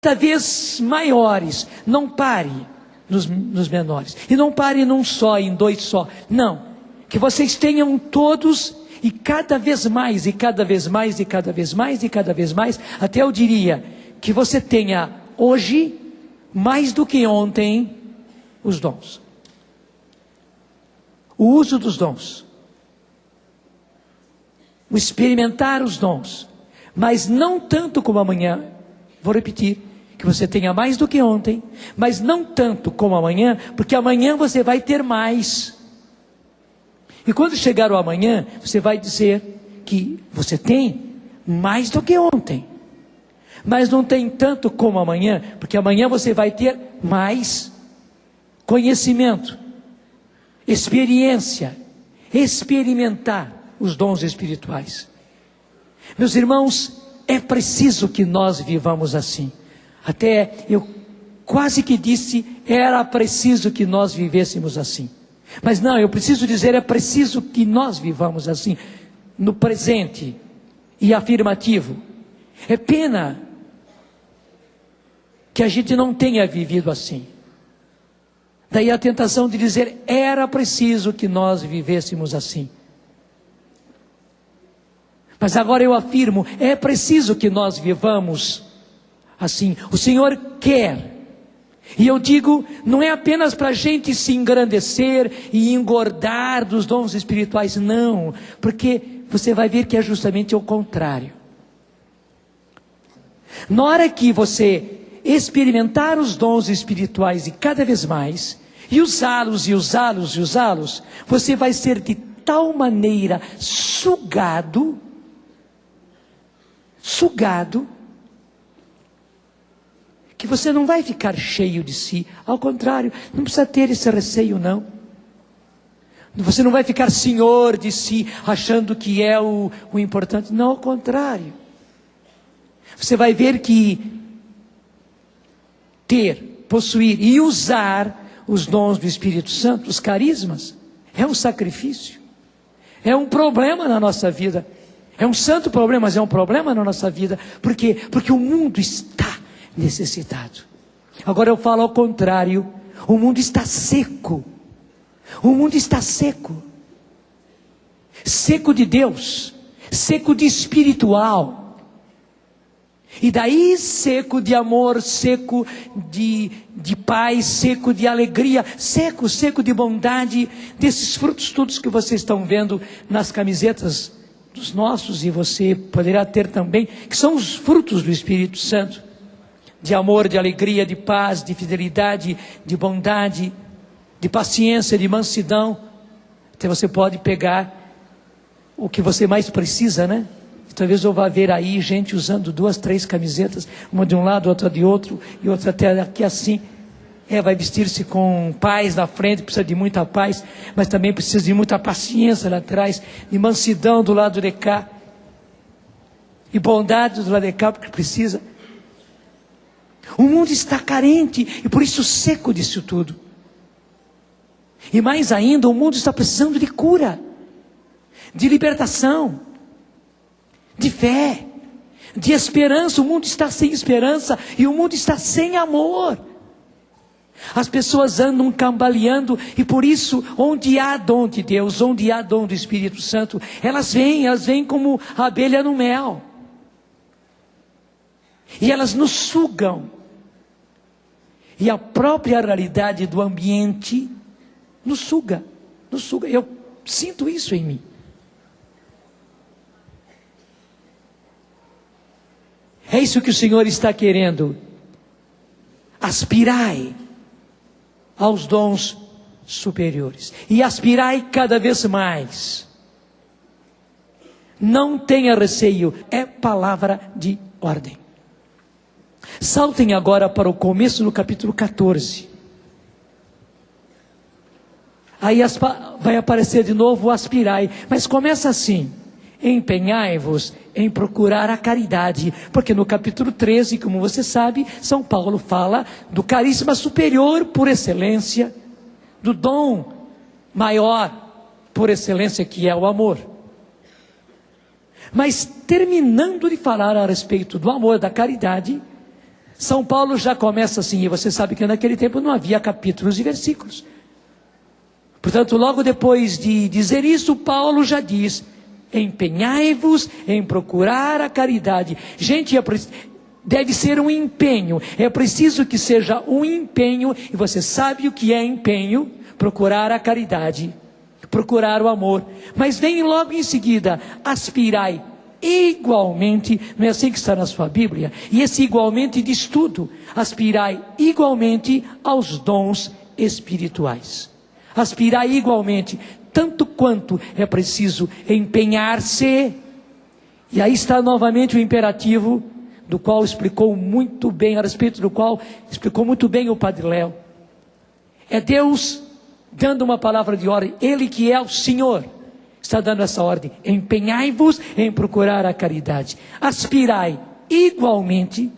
cada vez maiores. Não pare nos menores. E não pare num só, em dois só. Não. Que vocês tenham todos, e cada vez mais, e cada vez mais, e cada vez mais, e cada vez mais. Até eu diria que você tenha hoje, mais do que ontem, os dons. O uso dos dons. O experimentar os dons. Mas não tanto como amanhã. Vou repetir. Que você tenha mais do que ontem. Mas não tanto como amanhã. Porque amanhã você vai ter mais. E quando chegar o amanhã, você vai dizer que você tem mais do que ontem. Mas não tem tanto como amanhã. Porque amanhã você vai ter mais conhecimento. Experiência. Experimentar os dons espirituais. Meus irmãos, é preciso que nós vivamos assim. Até eu quase que disse, era preciso que nós vivêssemos assim. Mas não, eu preciso dizer, é preciso que nós vivamos assim, no presente e afirmativo. É pena que a gente não tenha vivido assim. Daí a tentação de dizer, era preciso que nós vivêssemos assim. Mas agora eu afirmo, é preciso que nós vivamos assim. O Senhor quer. E eu digo, não é apenas para a gente se engrandecer e engordar dos dons espirituais, não. Porque você vai ver que é justamente o contrário. Na hora que você experimentar os dons espirituais e cada vez mais, e usá-los, você vai ser de tal maneira sugado, que você não vai ficar cheio de si. Ao contrário, não precisa ter esse receio, não. Você não vai ficar senhor de si, achando que é o importante. Não, ao contrário. Você vai ver que ter, possuir e usar os dons do Espírito Santo, os carismas, é um sacrifício. É um problema na nossa vida. É um santo problema, mas é um problema na nossa vida. Por quê? Porque o mundo está necessitado. Agora eu falo ao contrário. O mundo está seco. O mundo está seco. Seco de Deus. Seco de espiritual. E daí seco de amor, seco de paz, seco de alegria, seco de bondade, desses frutos todos que vocês estão vendo nas camisetas dos nossos, e você poderá ter também, que são os frutos do Espírito Santo, de amor, de alegria, de paz, de fidelidade, de bondade, de paciência, de mansidão. Até você pode pegar o que você mais precisa, né? Talvez eu vá ver aí gente usando 2, 3 camisetas, uma de um lado, outra de outro, e outra até aqui assim. Vai vestir-se com paz na frente, precisa de muita paz, mas também precisa de muita paciência lá atrás, de mansidão do lado de cá, e bondade do lado de cá, porque precisa. O mundo está carente, e por isso seco disso tudo. E mais ainda, o mundo está precisando de cura, de libertação, de fé, de esperança. O mundo está sem esperança, e o mundo está sem amor. As pessoas andam cambaleando, e por isso, onde há dom de Deus, onde há dom do Espírito Santo, elas vêm como a abelha no mel, e elas nos sugam, e a própria realidade do ambiente nos suga, eu sinto isso em mim. É isso que o Senhor está querendo. Aspirai aos dons superiores. E aspirai cada vez mais. Não tenha receio. É palavra de ordem. Saltem agora para o começo do capítulo 14. Aí vai aparecer de novo o aspirai. Mas começa assim. Empenhai-vos em procurar a caridade, porque no capítulo 13, como você sabe, São Paulo fala do carisma superior por excelência, do dom maior por excelência, que é o amor. Mas terminando de falar a respeito do amor, da caridade, São Paulo já começa assim, e você sabe que naquele tempo não havia capítulos e versículos. Portanto, logo depois de dizer isso, Paulo já diz: empenhai-vos em procurar a caridade. Gente, deve ser um empenho, é preciso que seja um empenho, e você sabe o que é empenho? Procurar a caridade, procurar o amor. Mas vem logo em seguida: aspirai igualmente, não é assim que está na sua Bíblia? E esse igualmente diz tudo: aspirai igualmente aos dons espirituais. Aspirai igualmente, tanto quanto é preciso empenhar-se. E aí está novamente o imperativo, do qual explicou muito bem, a respeito do qual explicou muito bem o Padre Léo. É Deus dando uma palavra de ordem, Ele que é o Senhor, está dando essa ordem: empenhai-vos em procurar a caridade, aspirai igualmente,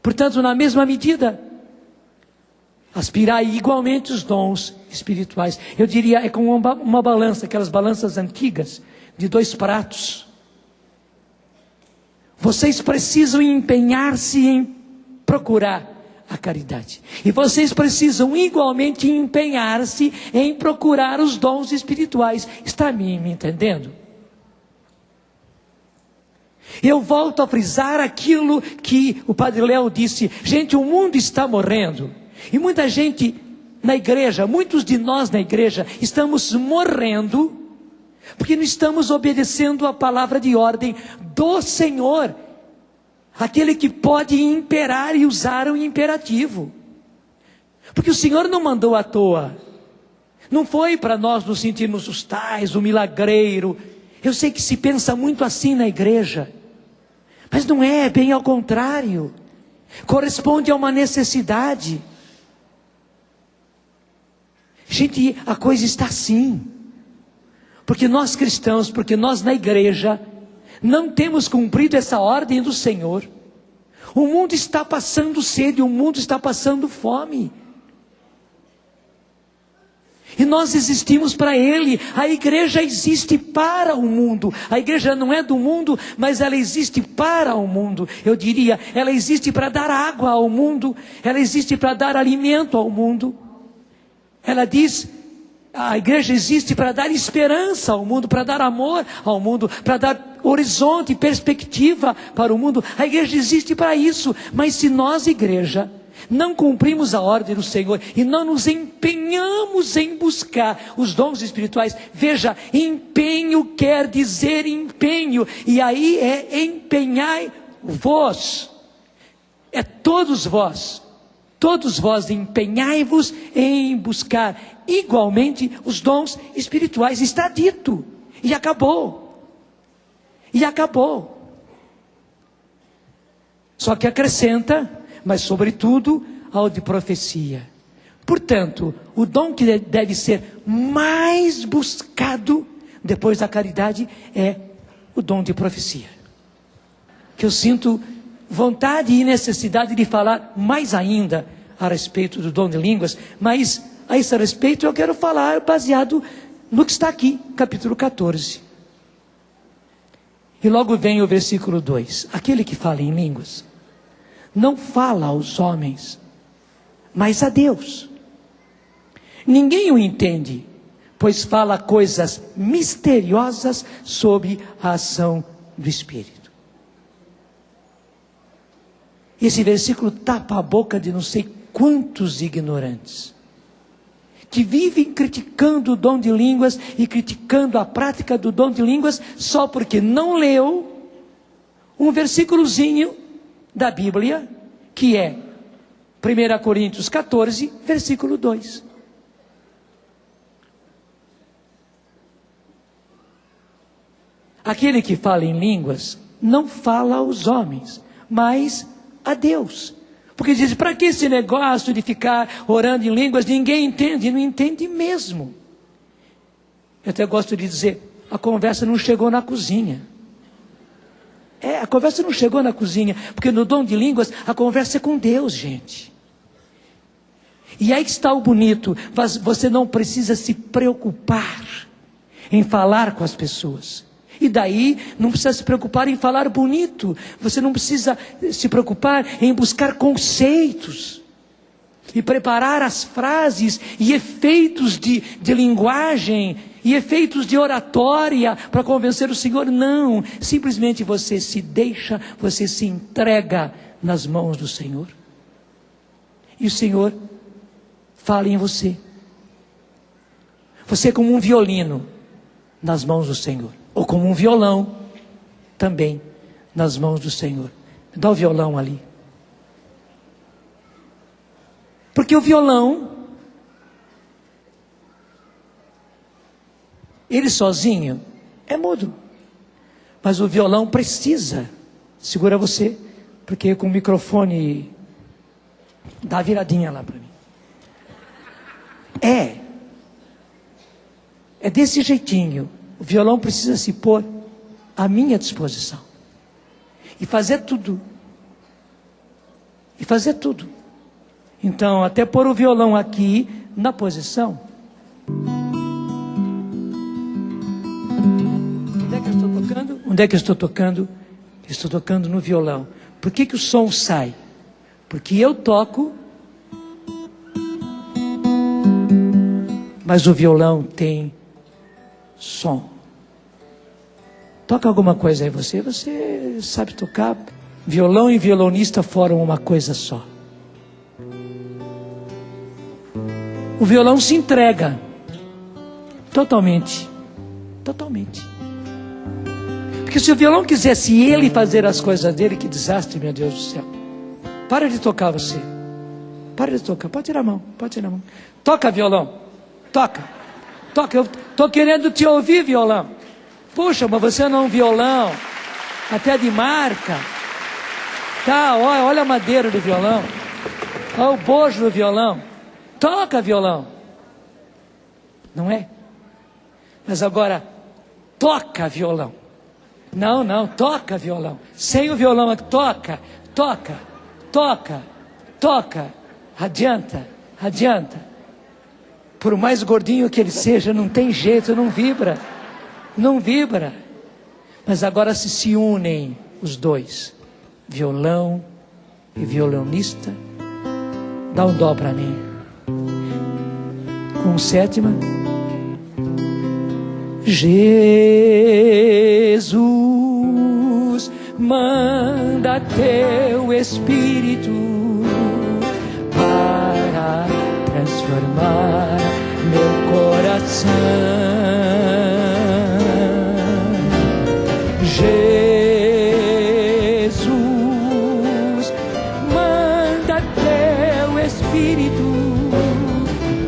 portanto na mesma medida, aspirai igualmente os dons espirituais. Eu diria, é como uma balança, aquelas balanças antigas, de 2 pratos. Vocês precisam empenhar-se em procurar a caridade, e vocês precisam igualmente empenhar-se em procurar os dons espirituais. Está me entendendo? Eu volto a frisar aquilo que o Padre Léo disse: gente, o mundo está morrendo, e muita gente na igreja, muitos de nós na igreja, estamos morrendo, porque não estamos obedecendo a palavra de ordem do Senhor, aquele que pode imperar e usar o imperativo. Porque o Senhor não mandou à toa, não foi para nós nos sentirmos os tais, o milagreiro. Eu sei que se pensa muito assim na igreja, mas não é, bem ao contrário, corresponde a uma necessidade. Gente, a coisa está assim, porque nós cristãos, porque nós na igreja não temos cumprido essa ordem do Senhor. O mundo está passando sede, o mundo está passando fome, e nós existimos para Ele. A igreja existe para o mundo. A igreja não é do mundo, mas ela existe para o mundo. Eu diria, ela existe para dar água ao mundo, ela existe para dar alimento ao mundo. Ela diz, a igreja existe para dar esperança ao mundo, para dar amor ao mundo, para dar horizonte e perspectiva para o mundo. A igreja existe para isso. Mas se nós, igreja, não cumprimos a ordem do Senhor e não nos empenhamos em buscar os dons espirituais, veja, empenho quer dizer empenho, e aí é empenhai-vos, é todos vós empenhai-vos em buscar igualmente os dons espirituais. Está dito, e acabou, só que acrescenta: mas sobretudo ao de profecia. Portanto, o dom que deve ser mais buscado depois da caridade é o dom de profecia, que eu sinto vontade e necessidade de falar mais ainda a respeito do dom de línguas, mas a esse respeito eu quero falar baseado no que está aqui, capítulo 14. E logo vem o versículo 2: aquele que fala em línguas não fala aos homens, mas a Deus. Ninguém o entende, pois fala coisas misteriosas sob a ação do Espírito. Esse versículo tapa a boca de não sei quantos ignorantes, que vivem criticando o dom de línguas e criticando a prática do dom de línguas, só porque não leu um versículozinho da Bíblia, que é 1 Coríntios 14, versículo 2. Aquele que fala em línguas não fala aos homens, mas a Deus. Porque diz: para que esse negócio de ficar orando em línguas? Ninguém entende, não entende mesmo. Eu até gosto de dizer, a conversa não chegou na cozinha. A conversa não chegou na cozinha, porque no dom de línguas a conversa é com Deus, gente. E aí que está o bonito: você não precisa se preocupar em falar com as pessoas. E daí não precisa se preocupar em falar bonito. Você não precisa se preocupar em buscar conceitos e preparar as frases e efeitos de linguagem e efeitos de oratória para convencer o Senhor. Não, simplesmente você se deixa, você se entrega nas mãos do Senhor. E o Senhor fala em você. Você é como um violino nas mãos do Senhor. Ou como um violão também nas mãos do Senhor. Dá o violão ali. Porque o violão, ele sozinho é mudo. Mas o violão precisa. Segura você, porque com o microfone dá a viradinha lá para mim. É desse jeitinho. O violão precisa se pôr à minha disposição. E fazer tudo. E fazer tudo. Então, até pôr o violão aqui na posição. Onde é que eu estou tocando? Onde é que eu estou tocando? Estou tocando no violão. Por que o som sai? Porque eu toco, mas o violão tem som. Toca alguma coisa aí você sabe tocar. Violão e violonista formam uma coisa só. O violão se entrega totalmente. Totalmente. Porque se o violão quisesse ele fazer as coisas dele, que desastre, meu Deus do céu. Para de tocar você. Para de tocar. Pode tirar a mão. Pode tirar a mão. Toca, violão. Toca. Toca. Eu estou querendo te ouvir, violão. Puxa, mas você não é um violão. Até de marca. Tá, olha a madeira do violão. Olha o bojo do violão. Toca, violão. Não é? Mas agora, toca, violão. Não, toca, violão. Sem o violão, toca. Adianta. Por mais gordinho que ele seja, não tem jeito, não vibra. Mas agora se unem os dois. Violão e violonista. Dá um dó para mim. Com sétima. Jesus, manda teu Espírito para transformar meu coração. Jesus, manda teu Espírito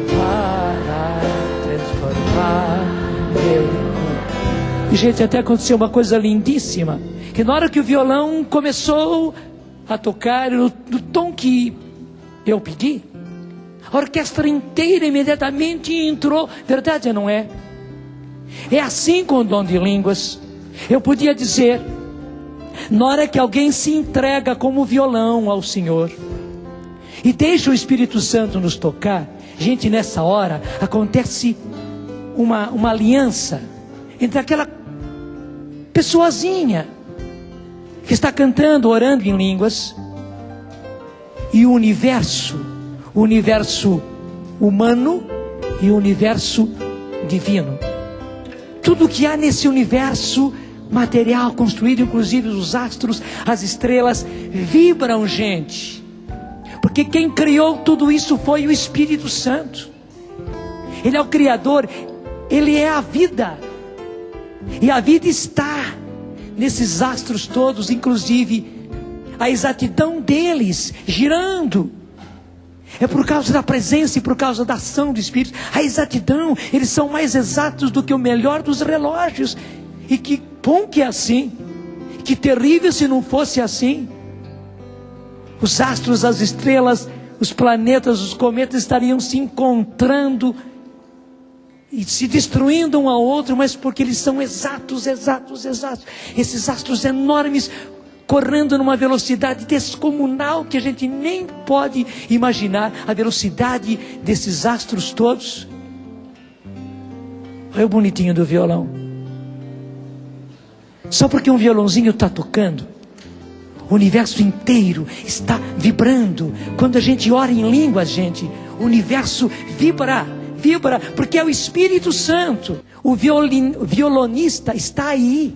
para transformar meu coração. E, gente, até aconteceu uma coisa lindíssima, que na hora que o violão começou a tocar no tom que eu pedi, a orquestra inteira imediatamente entrou. Verdade, não é? É assim com o dom de línguas. Eu podia dizer, na hora que alguém se entrega como violão ao Senhor e deixa o Espírito Santo nos tocar, gente, nessa hora acontece uma aliança entre aquela pessoazinha que está cantando, orando em línguas, e o universo humano e o universo divino. Tudo que há nesse universo material construído, inclusive os astros, as estrelas, vibram, gente. Porque quem criou tudo isso foi o Espírito Santo. Ele é o Criador, Ele é a vida. E a vida está nesses astros todos, inclusive a exatidão deles girando. É por causa da presença e por causa da ação do Espírito. A exatidão, eles são mais exatos do que o melhor dos relógios. E que bom que é assim. Que terrível se não fosse assim. Os astros, as estrelas, os planetas, os cometas estariam se encontrando e se destruindo um ao outro, mas porque eles são exatos. Esses astros enormes, correndo numa velocidade descomunal, que a gente nem pode imaginar a velocidade desses astros todos. Olha o bonitinho do violão. Só porque um violãozinho está tocando, o universo inteiro está vibrando. Quando a gente ora em língua, gente, o universo vibra, porque é o Espírito Santo. O violonista está aí,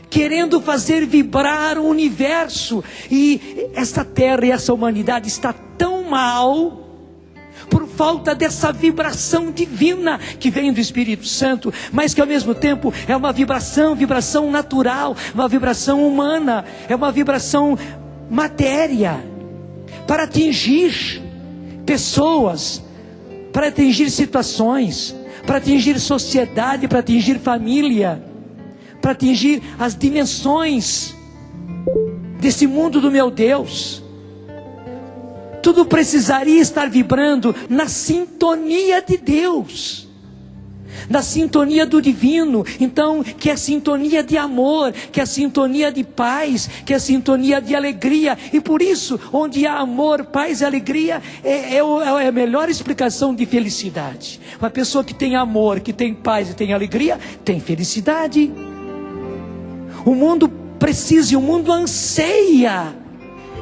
querendo fazer vibrar o universo. E essa terra e essa humanidade está tão mal por falta dessa vibração divina que vem do Espírito Santo, mas que ao mesmo tempo é uma vibração natural, uma vibração humana, é uma vibração matéria, para atingir pessoas, para atingir situações, para atingir sociedade, para atingir família, para atingir as dimensões desse mundo do meu Deus. Tudo precisaria estar vibrando na sintonia de Deus, na sintonia do divino. Então, que é a sintonia de amor, que é a sintonia de paz, que é a sintonia de alegria. E por isso, onde há amor, paz e alegria, é a melhor explicação de felicidade. Uma pessoa que tem amor, que tem paz e tem alegria, tem felicidade. O mundo precisa e o mundo anseia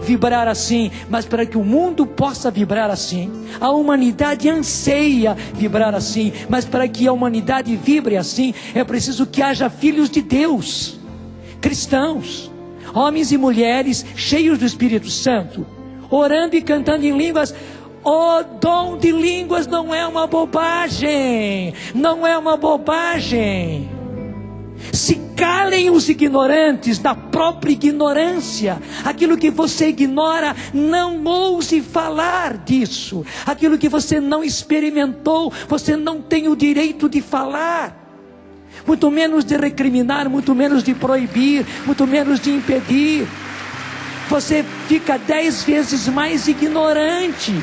vibrar assim, mas para que o mundo possa vibrar assim, a humanidade anseia vibrar assim, mas para que a humanidade vibre assim, é preciso que haja filhos de Deus, cristãos, homens e mulheres cheios do Espírito Santo, orando e cantando em línguas. O dom de línguas não é uma bobagem, não é uma bobagem. Se calem os ignorantes da própria ignorância. Aquilo que você ignora, não ouse falar disso. Aquilo que você não experimentou, você não tem o direito de falar. Muito menos de recriminar, muito menos de proibir, muito menos de impedir. Você fica 10 vezes mais ignorante.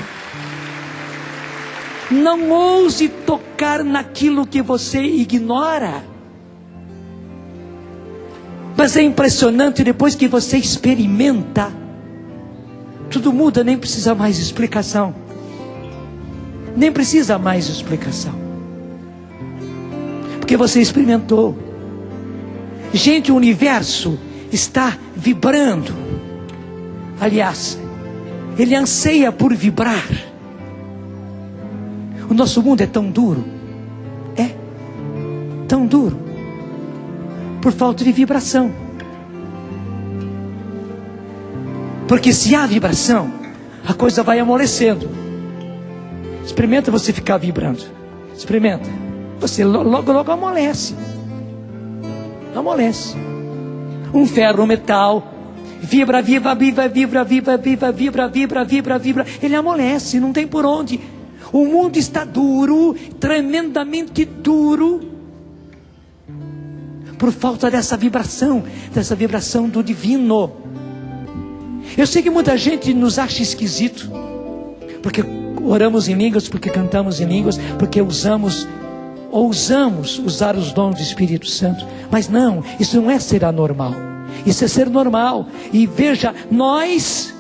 Não ouse tocar naquilo que você ignora. Mas é impressionante, depois que você experimenta, tudo muda, nem precisa mais explicação. Nem precisa mais explicação. Porque você experimentou. Gente, o universo está vibrando. Aliás, ele anseia por vibrar. O nosso mundo é tão duro. É tão duro. Por falta de vibração. Porque se há vibração, a coisa vai amolecendo. Experimenta você ficar vibrando. Experimenta. Você logo amolece. Amolece. Um ferro, um metal, vibra. Ele amolece, não tem por onde. O mundo está duro, tremendamente duro, por falta dessa vibração do divino. Eu sei que muita gente nos acha esquisito, porque oramos em línguas, porque cantamos em línguas, porque ousamos usar os dons do Espírito Santo. Mas não, isso não é ser anormal, isso é ser normal. E veja, nós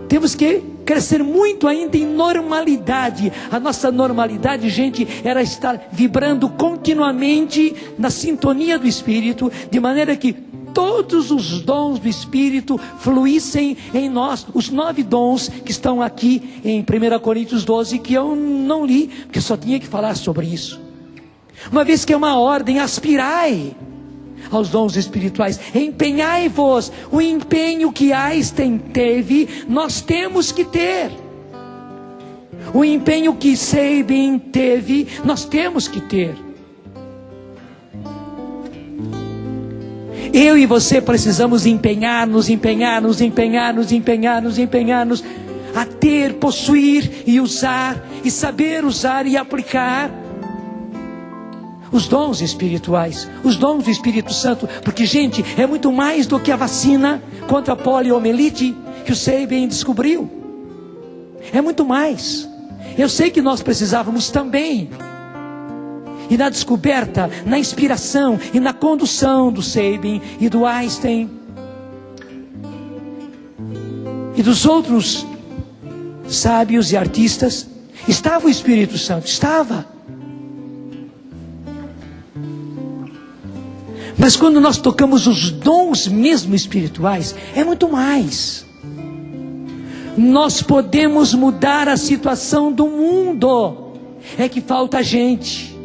temos que crescer muito ainda em normalidade. A nossa normalidade, gente, era estar vibrando continuamente na sintonia do Espírito, de maneira que todos os dons do Espírito fluíssem em nós. Os 9 dons que estão aqui em 1 Coríntios 12, que eu não li, porque só tinha que falar sobre isso. Uma vez que é uma ordem, aspirai aos dons espirituais, empenhai-vos. O empenho que Einstein teve, nós temos que ter. O empenho que Sabin teve, nós temos que ter. Eu e você precisamos empenhar-nos a ter, possuir e usar, e saber usar e aplicar os dons espirituais, os dons do Espírito Santo. Porque, gente, é muito mais do que a vacina contra a poliomielite que o Sabin descobriu. É muito mais. Eu sei que nós precisávamos também. E na descoberta, na inspiração e na condução do Sabin e do Einstein e dos outros sábios e artistas, estava o Espírito Santo, estava. Mas quando nós tocamos os dons mesmo espirituais, é muito mais. Nós podemos mudar a situação do mundo. É que falta gente.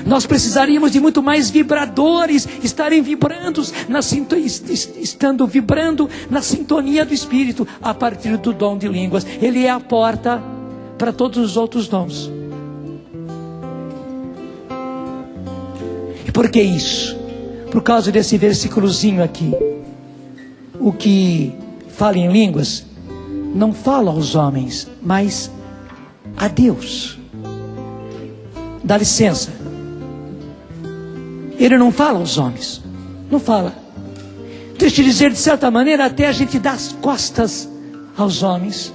Nós precisaríamos de muito mais vibradores, estarem vibrando estando vibrando na sintonia do Espírito, a partir do dom de línguas. Ele é a porta para todos os outros dons. E por que isso? Por causa desse versículozinho aqui. O que fala em línguas não fala aos homens, mas a Deus. Dá licença. Ele não fala aos homens. Não fala. Deixa eu dizer, de certa maneira, até a gente dá as costas aos homens.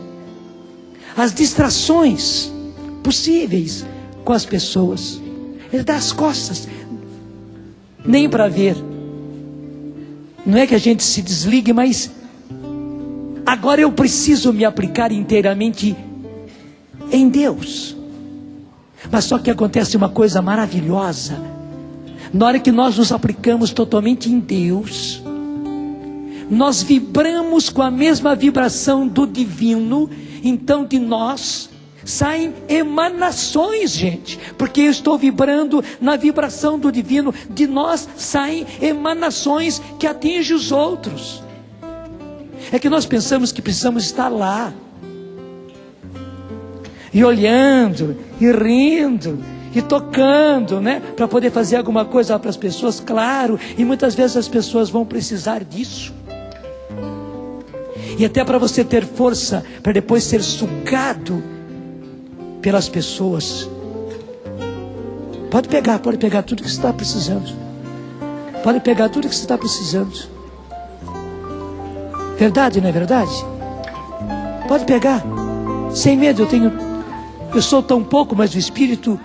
As distrações possíveis com as pessoas. Ele dá as costas. Nem para ver. Não é que a gente se desligue, mas agora eu preciso me aplicar inteiramente em Deus. Mas só que acontece uma coisa maravilhosa. Na hora que nós nos aplicamos totalmente em Deus, nós vibramos com a mesma vibração do divino. Então de nós saem emanações, gente, porque eu estou vibrando na vibração do divino. De nós saem emanações que atingem os outros. É que nós pensamos que precisamos estar lá, e olhando, e rindo, e tocando, né? Para poder fazer alguma coisa para as pessoas, claro. E muitas vezes as pessoas vão precisar disso. E até para você ter força, para depois ser sugado pelas pessoas. Pode pegar tudo que você está precisando. Pode pegar tudo que você está precisando. Verdade, não é verdade? Pode pegar. Sem medo, eu sou tão pouco, mas o Espírito,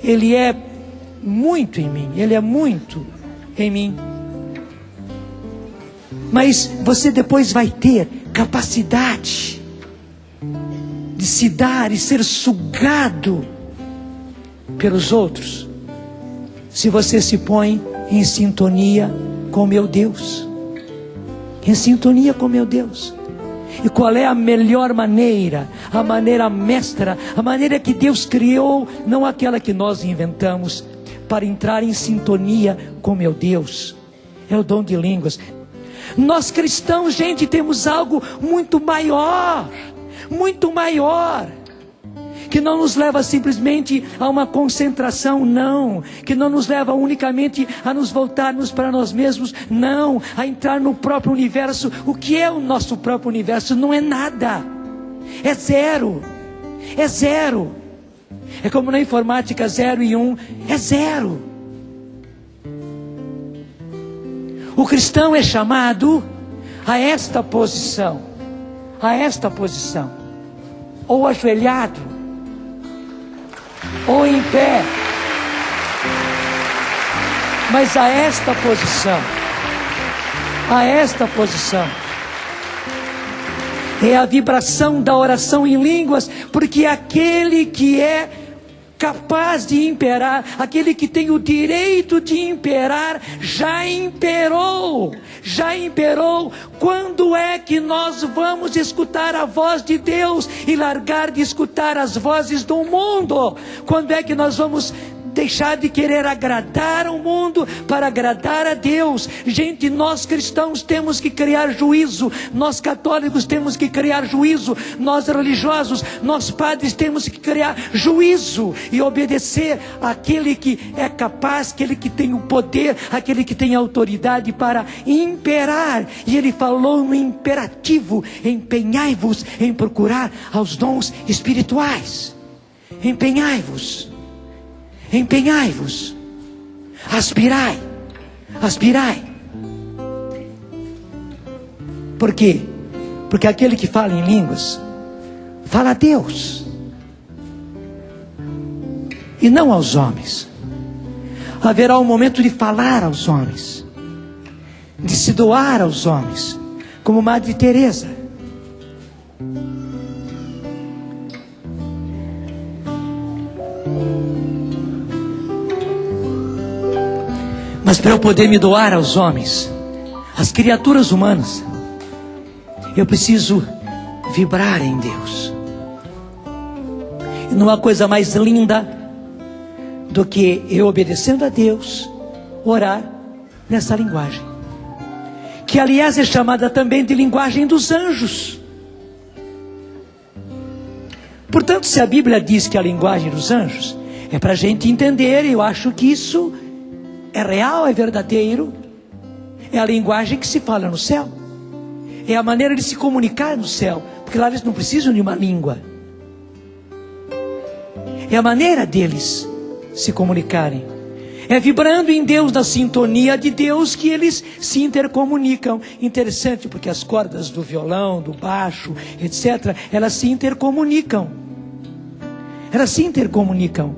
Ele é muito em mim. Ele é muito em mim. Mas você depois vai ter capacidade de se dar e ser sugado pelos outros, se você se põe em sintonia com meu Deus. Em sintonia com meu Deus. E qual é a melhor maneira? A maneira mestra, a maneira que Deus criou, não aquela que nós inventamos, para entrar em sintonia com meu Deus. É o dom de línguas. Nós cristãos, gente, temos algo muito maior, que não nos leva simplesmente a uma concentração, não, que não nos leva unicamente a nos voltarmos para nós mesmos, não, a entrar no próprio universo. O que é o nosso próprio universo? Não é nada, é zero, é como na informática, 0 e 1, é zero. O cristão é chamado a esta posição, ou ajoelhado, ou em pé, mas a esta posição, é a vibração da oração em línguas, porque aquele que é capaz de imperar, aquele que tem o direito de imperar, já imperou. Quando é que nós vamos escutar a voz de Deus e largar de escutar as vozes do mundo? Quando é que nós vamos deixar de querer agradar ao mundo para agradar a Deus? Gente, nós cristãos temos que criar juízo, nós católicos temos que criar juízo, nós religiosos, nós padres temos que criar juízo e obedecer àquele que é capaz, aquele que tem o poder, aquele que tem a autoridade para imperar. E ele falou no imperativo: empenhai-vos em procurar aos dons espirituais. Empenhai-vos, aspirai. Por quê? Porque aquele que fala em línguas fala a Deus e não aos homens. Haverá um momento de falar aos homens, de se doar aos homens, como Madre Teresa. para eu poder me doar aos homens, às criaturas humanas, eu preciso vibrar em Deus. E não há coisa mais linda do que eu, obedecendo a Deus, orar nessa linguagem, que aliás é chamada também de linguagem dos anjos. Portanto, se a Bíblia diz que a linguagem dos anjos é para a gente entender, eu acho que isso é real, é verdadeiro. É a linguagem que se fala no céu, é a maneira de se comunicar no céu, porque lá eles não precisam de uma língua. É a maneira deles se comunicarem. É vibrando em Deus, na sintonia de Deus, que eles se intercomunicam. Interessante, porque as cordas do violão, do baixo, etc., elas se intercomunicam. Elas se intercomunicam.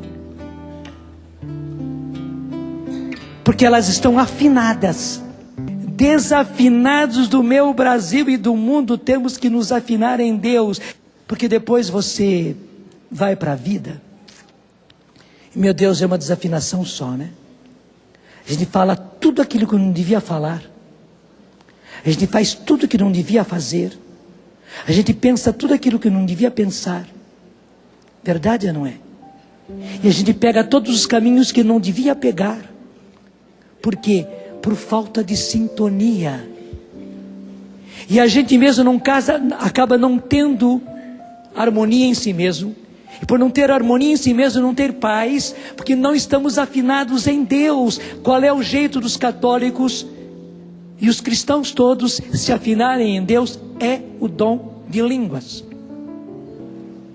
Porque elas estão afinadas. Desafinados do meu Brasil e do mundo, temos que nos afinar em Deus. Porque depois você vai para a vida. Meu Deus, é uma desafinação só, né? A gente fala tudo aquilo que não devia falar. A gente faz tudo que não devia fazer. A gente pensa tudo aquilo que não devia pensar. Verdade ou não é? E a gente pega todos os caminhos que não devia pegar. Por quê? Por falta de sintonia. E a gente mesmo não casa, acaba não tendo harmonia em si mesmo. E por não ter harmonia em si mesmo, não ter paz, porque não estamos afinados em Deus. Qual é o jeito dos católicos e os cristãos todos se afinarem em Deus? É o dom de línguas.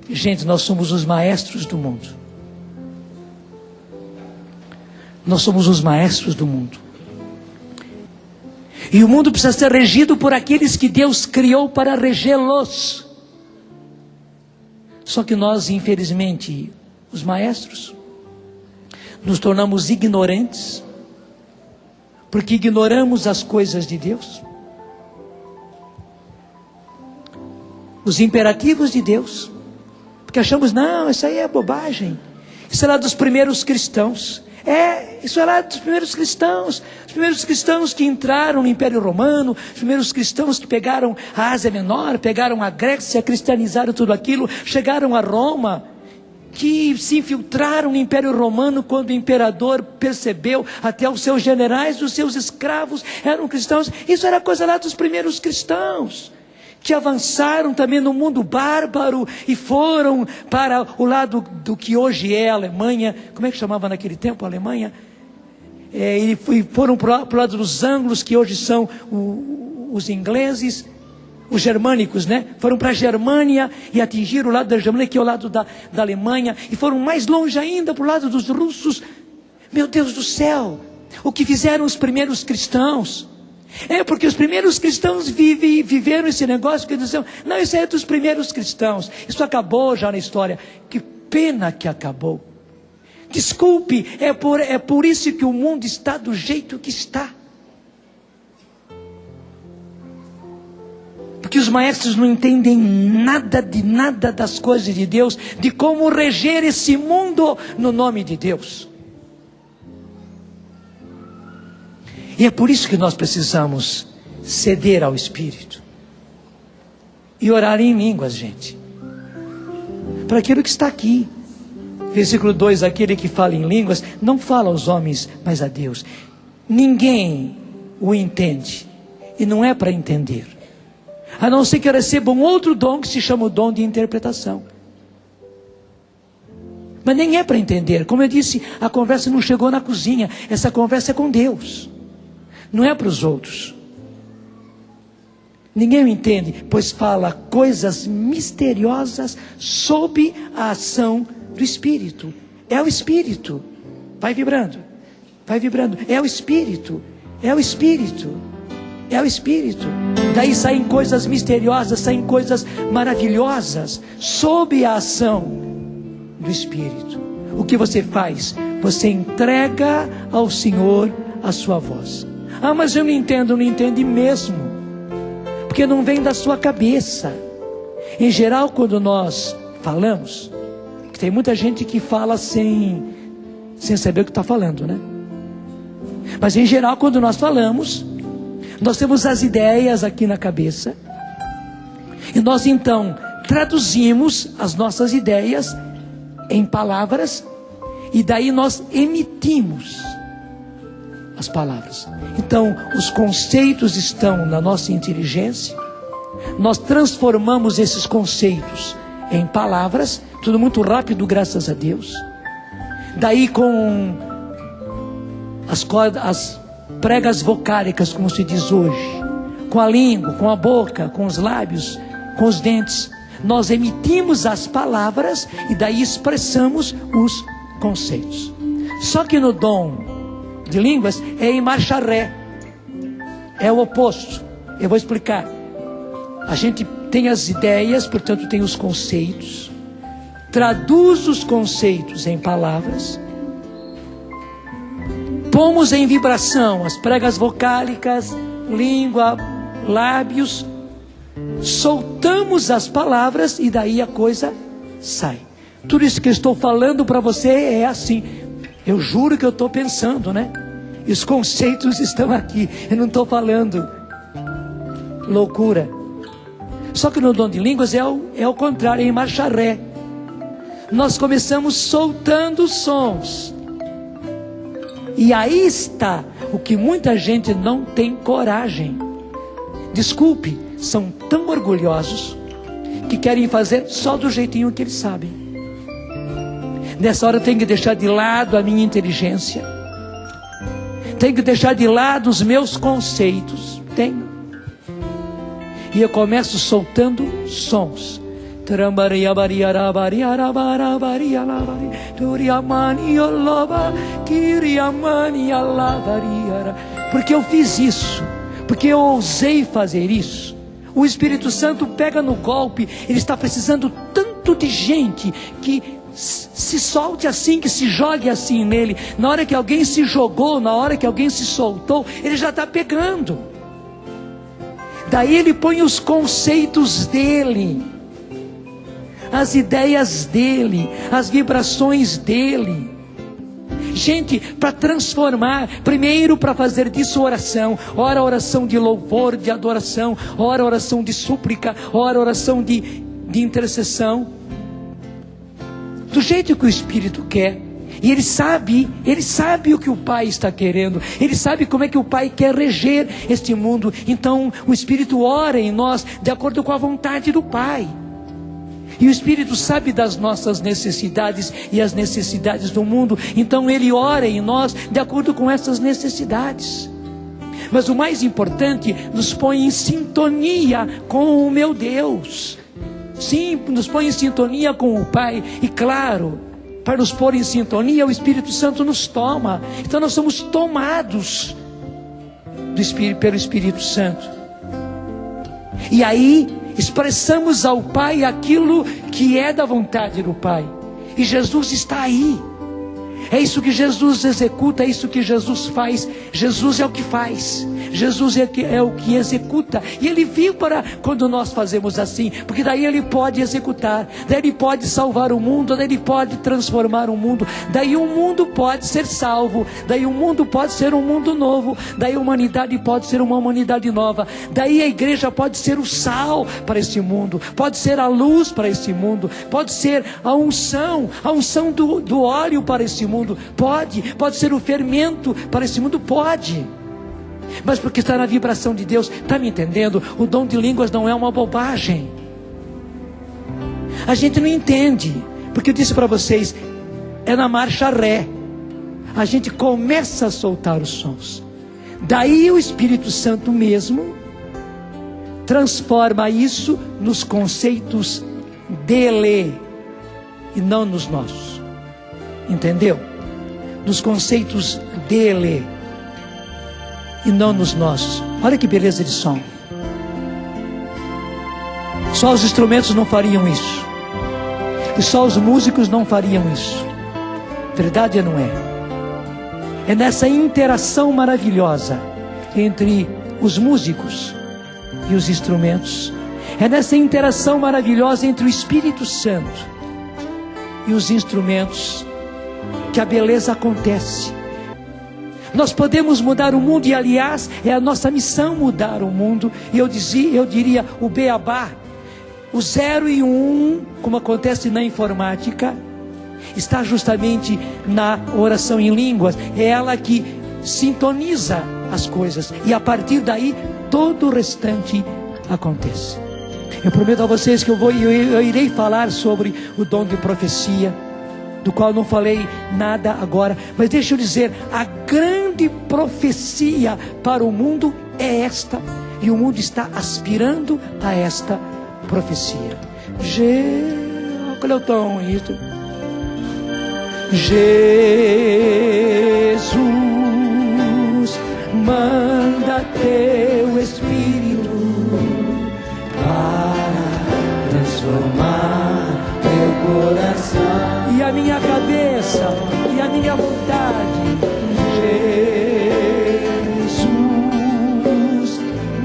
Gente, nós somos os maestros do mundo. Nós somos os maestros do mundo. E o mundo precisa ser regido por aqueles que Deus criou para regê-los. Só que nós, infelizmente, os maestros, nos tornamos ignorantes, porque ignoramos as coisas de Deus, os imperativos de Deus, porque achamos, não, isso aí é bobagem, isso é lá dos primeiros cristãos. Isso é lá dos primeiros cristãos. Os primeiros cristãos que entraram no Império Romano, os primeiros cristãos que pegaram a Ásia Menor, pegaram a Grécia, cristianizaram tudo aquilo, chegaram a Roma, que se infiltraram no Império Romano quando o imperador percebeu, até os seus generais, os seus escravos eram cristãos. Isso era coisa lá dos primeiros cristãos, que avançaram também no mundo bárbaro e foram para o lado do que hoje é a Alemanha. Como é que chamava naquele tempo a Alemanha? E foram para o lado dos ângulos, que hoje são os ingleses, os germânicos, né? Foram para a Germânia e atingiram o lado da Germânia, que é o lado da Alemanha, e foram mais longe ainda para o lado dos russos. Meu Deus do céu, o que fizeram os primeiros cristãos? Porque os primeiros cristãos viveram esse negócio que diziam, não, isso é dos primeiros cristãos, isso acabou já na história. Que pena que acabou. Desculpe, é por isso que o mundo está do jeito que está. Porque os maestros não entendem nada das coisas de Deus, de como reger esse mundo no nome de Deus. E é por isso que nós precisamos ceder ao Espírito e orar em línguas, gente, para aquilo que está aqui. Versículo 2, aquele que fala em línguas não fala aos homens, mas a Deus. Ninguém o entende, e não é para entender, a não ser que receba um outro dom, que se chama o dom de interpretação. Mas nem é para entender. Como eu disse, a conversa não chegou na cozinha, essa conversa é com Deus, não é para os outros. Ninguém o entende, pois fala coisas misteriosas sob a ação do Espírito. É o Espírito. Vai vibrando. É o Espírito. É o Espírito. É o Espírito. Daí saem coisas misteriosas, saem coisas maravilhosas sob a ação do Espírito. O que você faz? Você entrega ao Senhor a sua voz. Ah, mas eu não entendo mesmo, porque não vem da sua cabeça. Em geral, quando nós falamos, tem muita gente que fala sem saber o que está falando, né? Mas em geral, quando nós falamos, nós temos as ideias aqui na cabeça, e nós então traduzimos as nossas ideias em palavras, e daí nós emitimos as palavras. Então, os conceitos estão na nossa inteligência, nós transformamos esses conceitos em palavras, tudo muito rápido, graças a Deus. Daí com as pregas vocálicas, como se diz hoje, com a língua, com a boca, com os lábios, com os dentes, nós emitimos as palavras e daí expressamos os conceitos. Só que no dom de línguas é em marcha ré, é o oposto. Eu vou explicar. A gente tem as ideias, portanto tem os conceitos, traduz os conceitos em palavras, pomos em vibração as pregas vocálicas, língua, lábios, soltamos as palavras e daí a coisa sai. Tudo isso que eu estou falando para você é assim. Eu juro que eu estou pensando, né? E os conceitos estão aqui. Eu não estou falando loucura. Só que no dom de línguas é o contrário, é em marcha ré. Nós começamos soltando sons. E aí está o que muita gente não tem coragem. Desculpe, são tão orgulhosos que querem fazer só do jeitinho que eles sabem. Nessa hora eu tenho que deixar de lado a minha inteligência, tenho que deixar de lado os meus conceitos, e eu começo soltando sons. Porque eu fiz isso, porque eu ousei fazer isso. O Espírito Santo pega no golpe. Ele está precisando tanto de gente que se solte assim, que se jogue assim nele. Na hora que alguém se jogou, na hora que alguém se soltou, ele já está pegando. Daí ele põe os conceitos dele, as ideias dele, as vibrações dele. Gente, para transformar, primeiro para fazer disso oração, ora oração de louvor, de adoração, ora oração de súplica, ora oração de intercessão, do jeito que o Espírito quer. E ele sabe o que o Pai está querendo, ele sabe como é que o Pai quer reger este mundo. Então o Espírito ora em nós de acordo com a vontade do Pai. E o Espírito sabe das nossas necessidades e as necessidades do mundo. Então Ele ora em nós de acordo com essas necessidades. Mas o mais importante, nos põe em sintonia com o meu Deus. Sim, nos põe em sintonia com o Pai. E claro, para nos pôr em sintonia, o Espírito Santo nos toma. Então nós somos tomados pelo Espírito Santo. E aí expressamos ao Pai aquilo que é da vontade do Pai. E Jesus está aí. É isso que Jesus executa, é isso que Jesus faz. Jesus é o que faz. Jesus é o que executa. E Ele viu para quando nós fazemos assim, porque daí Ele pode executar, daí Ele pode salvar o mundo, daí Ele pode transformar o mundo, daí o mundo pode ser salvo, daí o mundo pode ser um mundo novo, daí a humanidade pode ser uma humanidade nova, daí a igreja pode ser o sal para esse mundo, pode ser a luz para esse mundo, pode ser a unção do óleo para esse mundo, pode ser o fermento para esse mundo, pode. Mas porque está na vibração de Deus. Está me entendendo? O dom de línguas não é uma bobagem. A gente não entende, porque eu disse para vocês, é na marcha ré. A gente começa a soltar os sons. Daí o Espírito Santo mesmo transforma isso nos conceitos dele e não nos nossos. Entendeu? Nos conceitos dele e não nos nossos. Olha que beleza de som. Só os instrumentos não fariam isso, e só os músicos não fariam isso. Verdade ou não é? É nessa interação maravilhosa entre os músicos e os instrumentos, é nessa interação maravilhosa entre o Espírito Santo e os instrumentos que a beleza acontece. Nós podemos mudar o mundo, e aliás, é a nossa missão mudar o mundo. E eu diria, o beabá, o 0 e 1, como acontece na informática, está justamente na oração em línguas. É ela que sintoniza as coisas, e a partir daí, todo o restante acontece. Eu prometo a vocês que eu irei falar sobre o dom de profecia, do qual não falei nada agora, mas deixa eu dizer, a grande profecia para o mundo é esta, e o mundo está aspirando a esta profecia. Qual é o tom? Isso? Jesus, manda teu Espírito para transformar teu coração e a minha cabeça e a minha vontade. Jesus,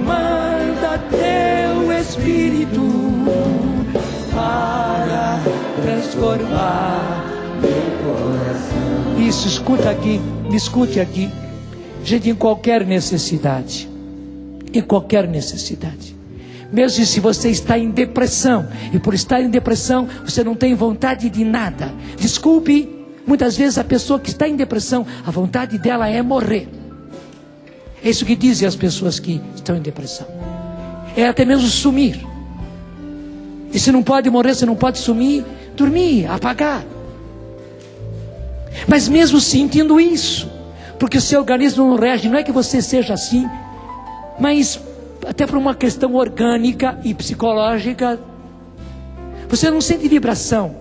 manda teu Espírito para transformar meu coração. Isso, escuta aqui, me escute aqui. Gente, em qualquer necessidade, mesmo se você está em depressão, e por estar em depressão, você não tem vontade de nada. Desculpe, muitas vezes a pessoa que está em depressão, a vontade dela é morrer. É isso que dizem as pessoas que estão em depressão. É até mesmo sumir. E se não pode morrer, se não pode sumir, dormir, apagar. Mas mesmo sentindo isso, porque o seu organismo não reage, não é que você seja assim, mas até por uma questão orgânica e psicológica, você não sente vibração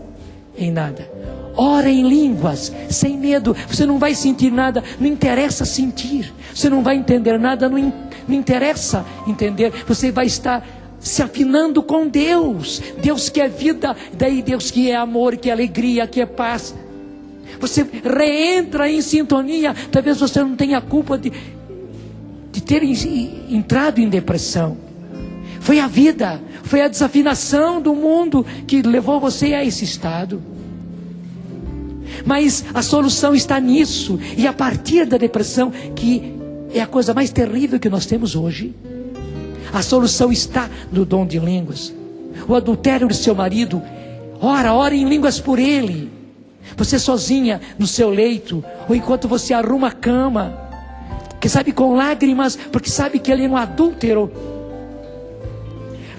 em nada. Ora em línguas, sem medo, você não vai sentir nada, não interessa sentir, você não vai entender nada, não interessa entender, você vai estar se afinando com Deus, Deus que é vida, daí Deus que é amor, que é alegria, que é paz. Você reentra em sintonia. Talvez você não tenha culpa de ter entrado em depressão. Foi a vida, foi a desafinação do mundo que levou você a esse estado. Mas a solução está nisso. E a partir da depressão, que é a coisa mais terrível que nós temos hoje, a solução está no dom de línguas. O adultério do seu marido, ora em línguas por ele. Você sozinha no seu leito, ou enquanto você arruma a cama, que sabe, com lágrimas, porque sabe que ele é um adúltero,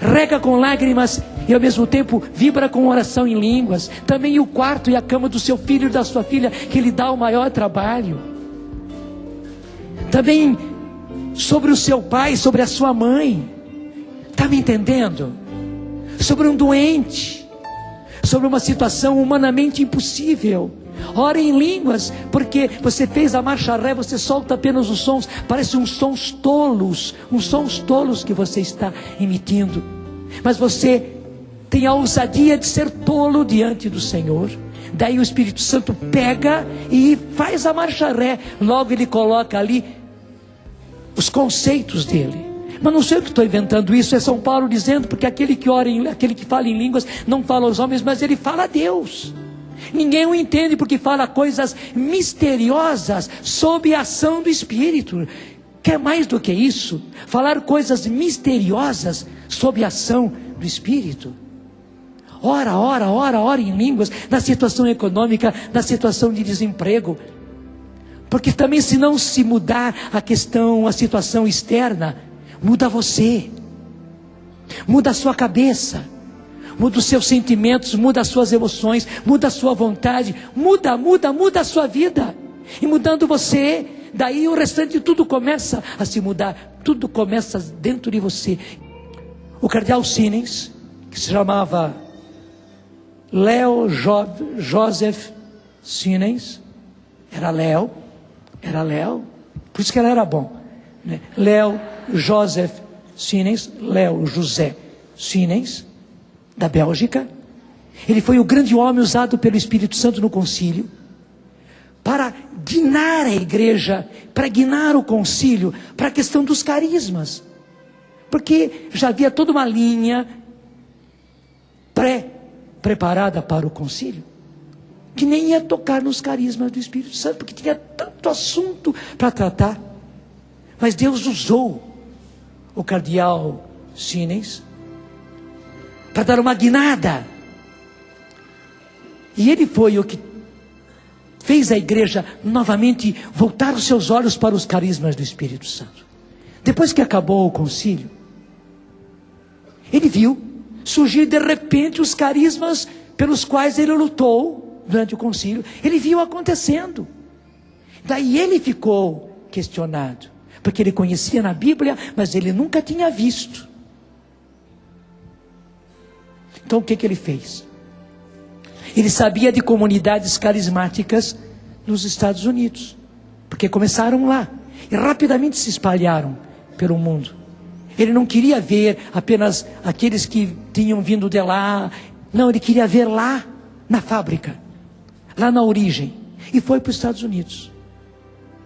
rega com lágrimas e ao mesmo tempo vibra com oração em línguas. Também o quarto e a cama do seu filho e da sua filha, que lhe dá o maior trabalho. Também sobre o seu pai, sobre a sua mãe. Está me entendendo? Sobre um doente, sobre uma situação humanamente impossível. Ora em línguas, porque você fez a marcha ré, você solta apenas os sons, parece uns sons tolos que você está emitindo, mas você tem a ousadia de ser tolo diante do Senhor. Daí o Espírito Santo pega e faz a marcha ré, logo ele coloca ali os conceitos dele. Mas não sei o que estou inventando isso, é São Paulo dizendo, porque aquele que fala em línguas não fala aos homens, mas ele fala a Deus. Ninguém o entende porque fala coisas misteriosas sob a ação do Espírito. Quer mais do que isso? Falar coisas misteriosas sob a ação do Espírito. Ora em línguas, na situação econômica, na situação de desemprego. Porque também, se não se mudar a situação externa, muda você, muda a sua cabeça, muda os seus sentimentos, muda as suas emoções, muda a sua vontade, muda a sua vida. E mudando você, daí o restante tudo começa a se mudar, tudo começa dentro de você. O cardeal Sinens, que se chamava Leo Joseph Sinens, era Léo, por isso que ele era bom, né? Leo Joseph Sinens, Leo José Sinens, da Bélgica. Ele foi o grande homem usado pelo Espírito Santo no concílio para guiar a igreja, para guiar o concílio, para a questão dos carismas, porque já havia toda uma linha preparada para o concílio, que nem ia tocar nos carismas do Espírito Santo, porque tinha tanto tanto assunto para tratar. Mas Deus usou o cardeal Chinês para dar uma guinada. E ele foi o que fez a igreja novamente voltar os seus olhos para os carismas do Espírito Santo. Depois que acabou o concílio, ele viu surgir de repente os carismas pelos quais ele lutou durante o concílio. Ele viu acontecendo. Daí ele ficou questionado, porque ele conhecia na Bíblia, mas ele nunca tinha visto. Então o que ele fez? Ele sabia de comunidades carismáticas nos Estados Unidos, porque começaram lá e rapidamente se espalharam pelo mundo. Ele não queria ver apenas aqueles que tinham vindo de lá. Não, ele queria ver lá na fábrica, lá na origem. E foi para os Estados Unidos.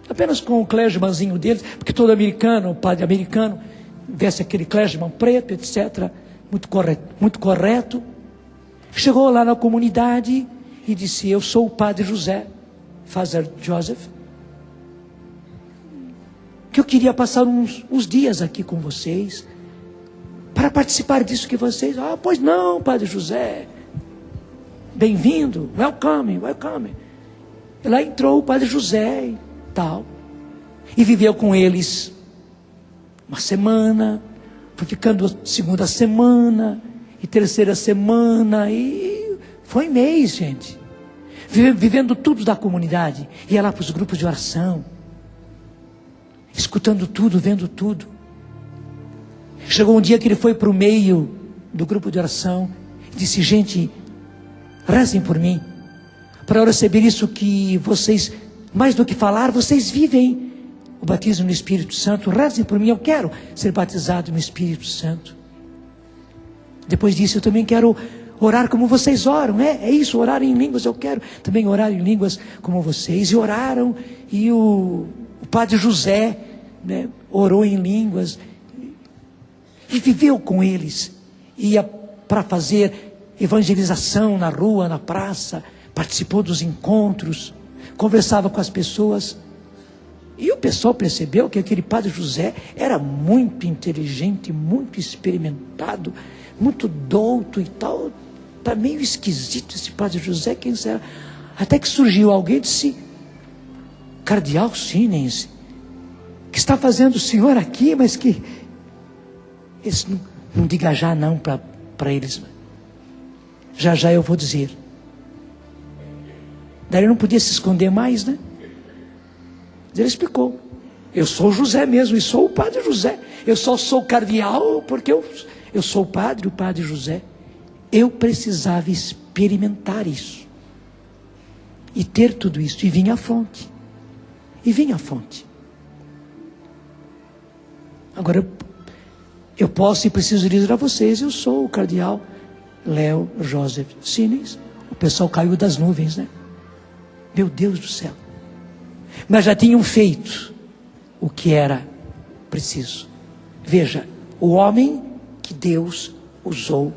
Apenas com o clergymanzinho deles, porque todo americano, padre americano, veste aquele clergyman preto, etc. Muito correto. Chegou lá na comunidade e disse: eu sou o padre José, Father Joseph, que eu queria passar uns dias aqui com vocês, para participar disso que vocês... pois não, padre José, bem-vindo, welcome, welcome. E lá entrou o padre José e tal, e viveu com eles uma semana, foi ficando segunda semana, e terceira semana, e foi mês, gente, vivendo tudo da comunidade. Ia lá para os grupos de oração, escutando tudo, vendo tudo. Chegou um dia que ele foi para o meio do grupo de oração e disse: gente, rezem por mim, para eu receber isso que vocês, mais do que falar, vocês vivem o batismo no Espírito Santo. Rezem por mim, eu quero ser batizado no Espírito Santo. Depois disso eu também quero orar como vocês oram. É isso, orar em línguas. Eu quero também orar em línguas como vocês. E oraram, e o padre José, né, orou em línguas e viveu com eles. Ia para fazer evangelização na rua, na praça, participou dos encontros, conversava com as pessoas. E o pessoal percebeu que aquele padre José era muito inteligente, muito experimentado, muito douto e tal. Está meio esquisito esse padre José, quem será? Até que surgiu alguém e disse: cardeal Chinês, que está fazendo o senhor aqui? Mas que... Esse não diga já não para eles. Já eu vou dizer. Daí ele não podia se esconder mais, né? Ele explicou: eu sou José mesmo, e sou o padre José. Eu só sou cardeal porque eu sou o padre José. Eu precisava experimentar isso, e ter tudo isso, e vinha à fonte. Agora eu posso e preciso dizer a vocês: eu sou o cardeal Léo Joseph Chinês. O pessoal caiu das nuvens, né? Meu Deus do céu. Mas já tinham feito o que era preciso. Veja, o homem que Deus usou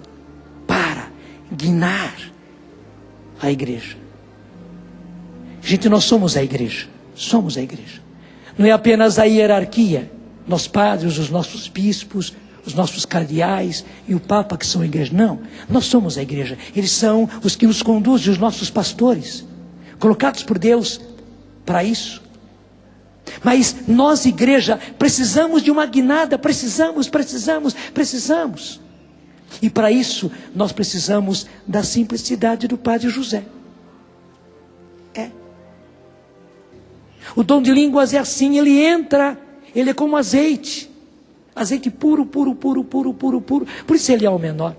para guiar a igreja. Gente, nós somos a igreja. Somos a igreja. Não é apenas a hierarquia, nós padres, os nossos bispos, os nossos cardeais e o Papa que são a igreja. Não, nós somos a igreja. Eles são os que nos conduzem, os nossos pastores, colocados por Deus para isso. Mas nós, igreja, precisamos de uma guinada, precisamos. E para isso, nós precisamos da simplicidade do padre José. O dom de línguas é assim, ele entra, ele é como azeite. Azeite puro. Por isso ele é o menor.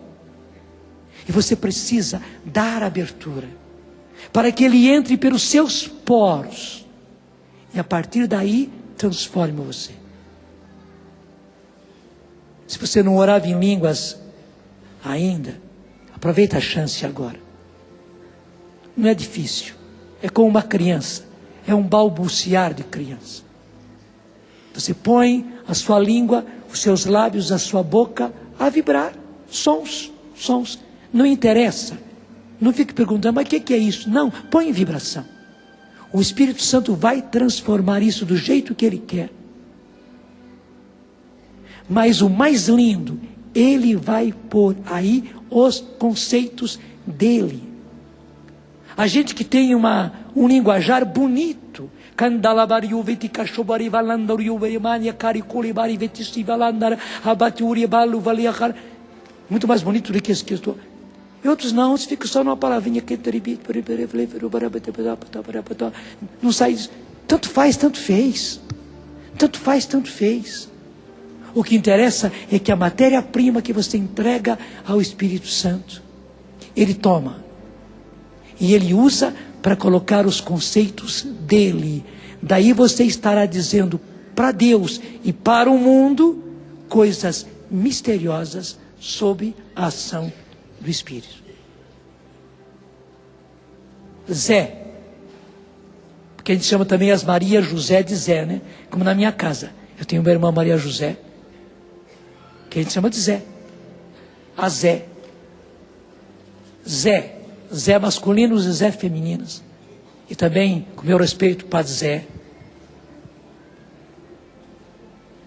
E você precisa dar abertura, para que ele entre pelos seus poros. E a partir daí, transforme você. Se você não orava em línguas ainda, aproveita a chance agora. Não é difícil. É como uma criança. É um balbuciar de criança. Você põe a sua língua, os seus lábios, a sua boca a vibrar. Sons. Não interessa. Não fique perguntando: mas o que é isso? Não, põe em vibração. O Espírito Santo vai transformar isso do jeito que Ele quer. Mas o mais lindo, Ele vai pôr aí os conceitos dEle. A gente que tem um linguajar bonito, muito mais bonito do que esse que eu estou. E outros não, você fica só numa palavrinha. Não sai. Tanto faz, tanto fez. Tanto faz, tanto fez. O que interessa é que a matéria-prima que você entrega ao Espírito Santo, Ele toma. E Ele usa para colocar os conceitos dEle. Daí você estará dizendo para Deus e para o mundo coisas misteriosas sob a ação do Espírito. Zé, porque a gente chama também as Maria José de Zé, né? Como na minha casa, eu tenho uma irmã Maria José, que a gente chama de Zé. A Zé. Zé. Zé masculinos e Zé femininas. E também, com meu respeito, Padre Zé.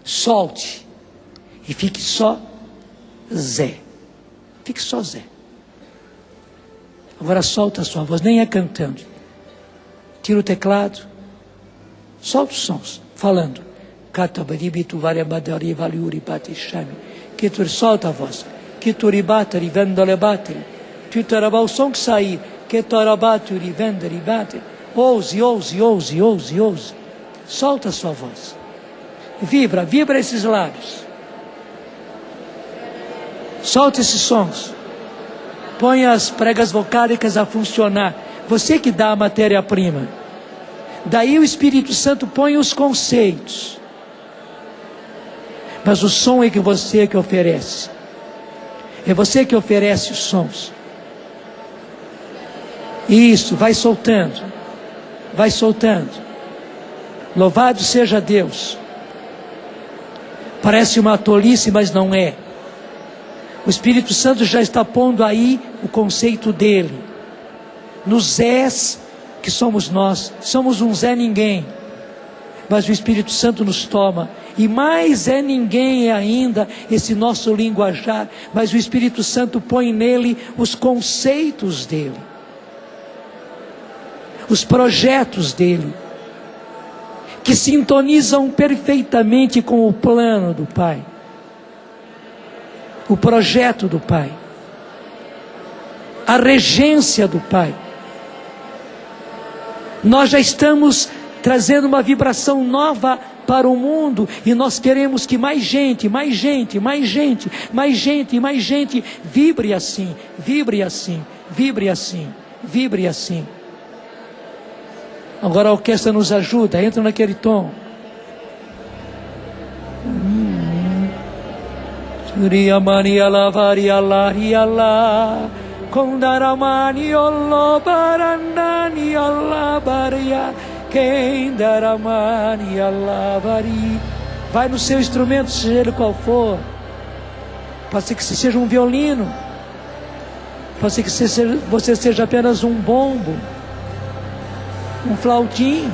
Solte. E fique só Zé. Fique só Zé. Agora solta a sua voz, nem é cantando. Tira o teclado. Solta os sons, falando. Solta a voz. O som que sair. Ouse, ouse, ouse, ouse, ouse. Solta a sua voz. Vibra, vibra esses lábios. Solta esses sons. Põe as pregas vocálicas a funcionar. Você que dá a matéria-prima. Daí o Espírito Santo põe os conceitos. Mas o som é que você que oferece. É você que oferece os sons. Isso, vai soltando. Vai soltando. Louvado seja Deus. Parece uma tolice, mas não é. O Espírito Santo já está pondo aí o conceito dele. Nos Zés que somos nós. Somos um Zé ninguém. Mas o Espírito Santo nos toma. E mais é ninguém ainda esse nosso linguajar. Mas o Espírito Santo põe nele os conceitos dele. Os projetos dele. Que sintonizam perfeitamente com o plano do Pai. O projeto do Pai, a regência do Pai. Nós já estamos trazendo uma vibração nova para o mundo e nós queremos que mais gente, mais gente, mais gente, mais gente, mais gente vibre assim, vibre assim, vibre assim, vibre assim. Agora a orquestra nos ajuda, entra naquele tom. Maria lavaria la Kondaramani Allah Baranani Allah Baria Kendaramani Allah Bari. Vai no seu instrumento, seja ele qual for. Pode ser que seja um violino. Pode ser que você seja apenas um bombo, um flautim.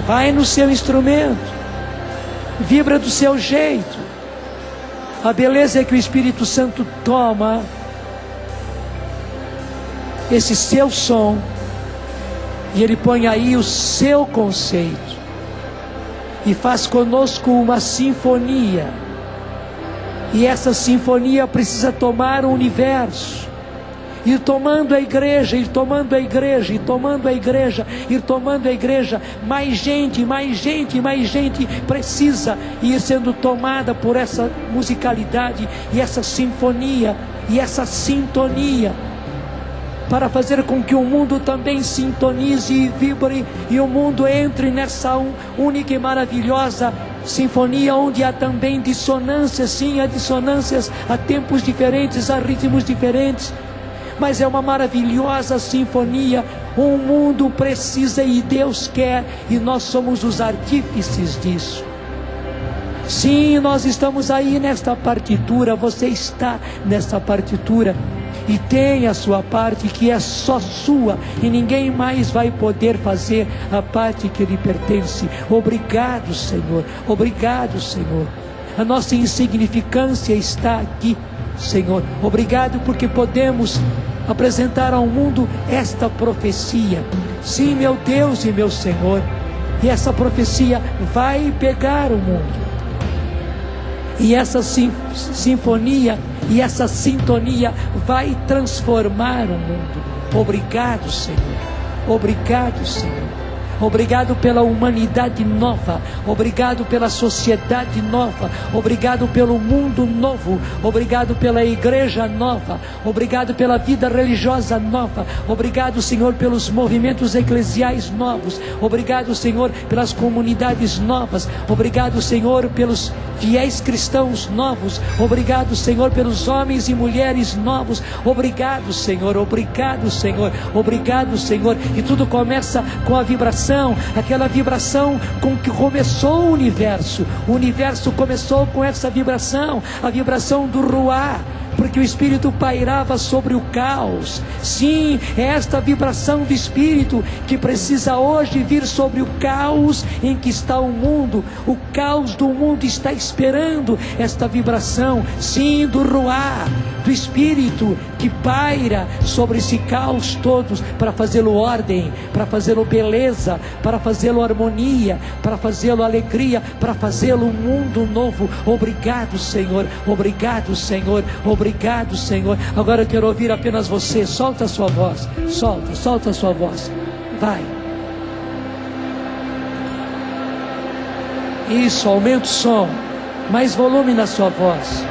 Vai no seu instrumento. Vibra do seu jeito. A beleza é que o Espírito Santo toma esse seu som e Ele põe aí o seu conceito e faz conosco uma sinfonia. E essa sinfonia precisa tomar o universo, ir tomando a igreja, ir tomando a igreja, ir tomando a igreja, ir tomando a igreja. Mais gente, mais gente, mais gente precisa ir sendo tomada por essa musicalidade e essa sinfonia e essa sintonia, para fazer com que o mundo também sintonize e vibre e o mundo entre nessa única e maravilhosa sinfonia, onde há também dissonâncias, sim, há dissonâncias, há tempos diferentes, há ritmos diferentes. Mas é uma maravilhosa sinfonia. O mundo precisa e Deus quer, e nós somos os artífices disso. Sim, nós estamos aí nesta partitura, você está nesta partitura e tem a sua parte que é só sua e ninguém mais vai poder fazer a parte que lhe pertence. Obrigado, Senhor, obrigado, Senhor. A nossa insignificância está aqui, Senhor. Obrigado porque podemos apresentar ao mundo esta profecia. Sim, meu Deus e meu Senhor, e essa profecia vai pegar o mundo. E essa sinfonia e essa sintonia vai transformar o mundo. Obrigado, Senhor. Obrigado, Senhor. Obrigado pela humanidade nova, obrigado pela sociedade nova, obrigado pelo mundo novo, obrigado pela igreja nova, obrigado pela vida religiosa nova, obrigado, Senhor, pelos movimentos eclesiais novos, obrigado, Senhor, pelas comunidades novas, obrigado, Senhor, pelos fiéis cristãos novos, obrigado, Senhor, pelos homens e mulheres novos, obrigado, Senhor, obrigado, Senhor, obrigado, Senhor. E tudo começa com a vibração, aquela vibração com que começou o universo começou com essa vibração, a vibração do Ruá, porque o Espírito pairava sobre o caos. Sim, é esta vibração do Espírito que precisa hoje vir sobre o caos em que está o mundo. O caos do mundo está esperando esta vibração, sim, do Ruá, do Espírito que paira sobre esse caos todos, para fazê-lo ordem, para fazê-lo beleza, para fazê-lo harmonia, para fazê-lo alegria, para fazê-lo um mundo novo. Obrigado, Senhor, obrigado, Senhor, obrigado, Senhor. Agora eu quero ouvir apenas você. Solta a sua voz, solta a sua voz, vai. Isso, aumenta o som, mais volume na sua voz.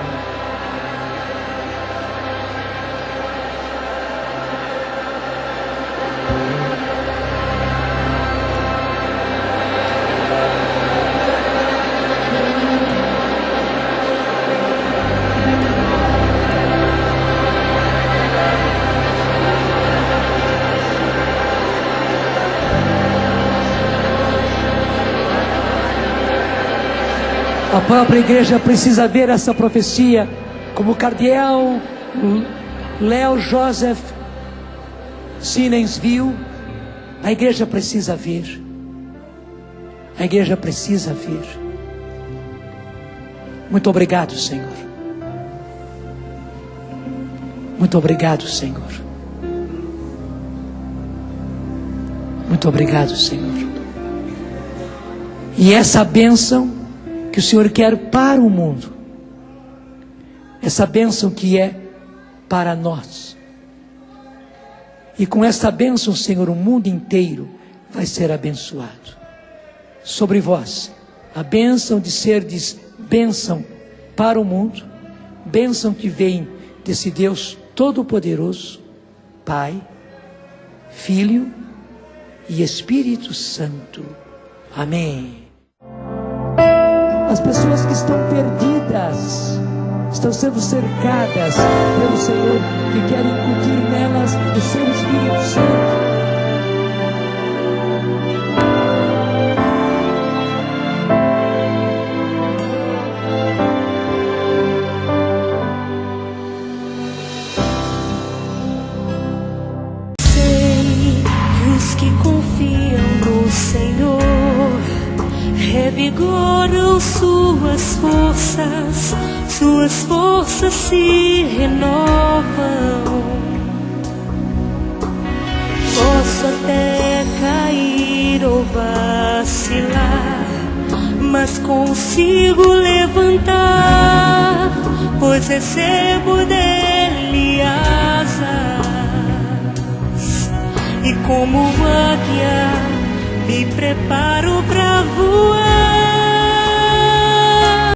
A própria igreja precisa ver essa profecia, como o cardeal Léo Joseph Sinens viu. A igreja precisa ver. A igreja precisa ver. Muito obrigado, Senhor. Muito obrigado, Senhor. Muito obrigado, Senhor. E essa bênção que o Senhor quer para o mundo, essa bênção que é para nós, e com essa bênção, Senhor, o mundo inteiro vai ser abençoado. Sobre vós, a bênção de serdes bênção para o mundo, bênção que vem desse Deus Todo-Poderoso, Pai, Filho e Espírito Santo. Amém. As pessoas que estão perdidas estão sendo cercadas pelo Senhor, que quer incutir nelas o seu Espírito Santo. Sei que os que confiam no Senhor revigoram suas forças se renovam. Posso até cair ou vacilar, mas consigo levantar, pois recebo dele asas, e como águia me preparo para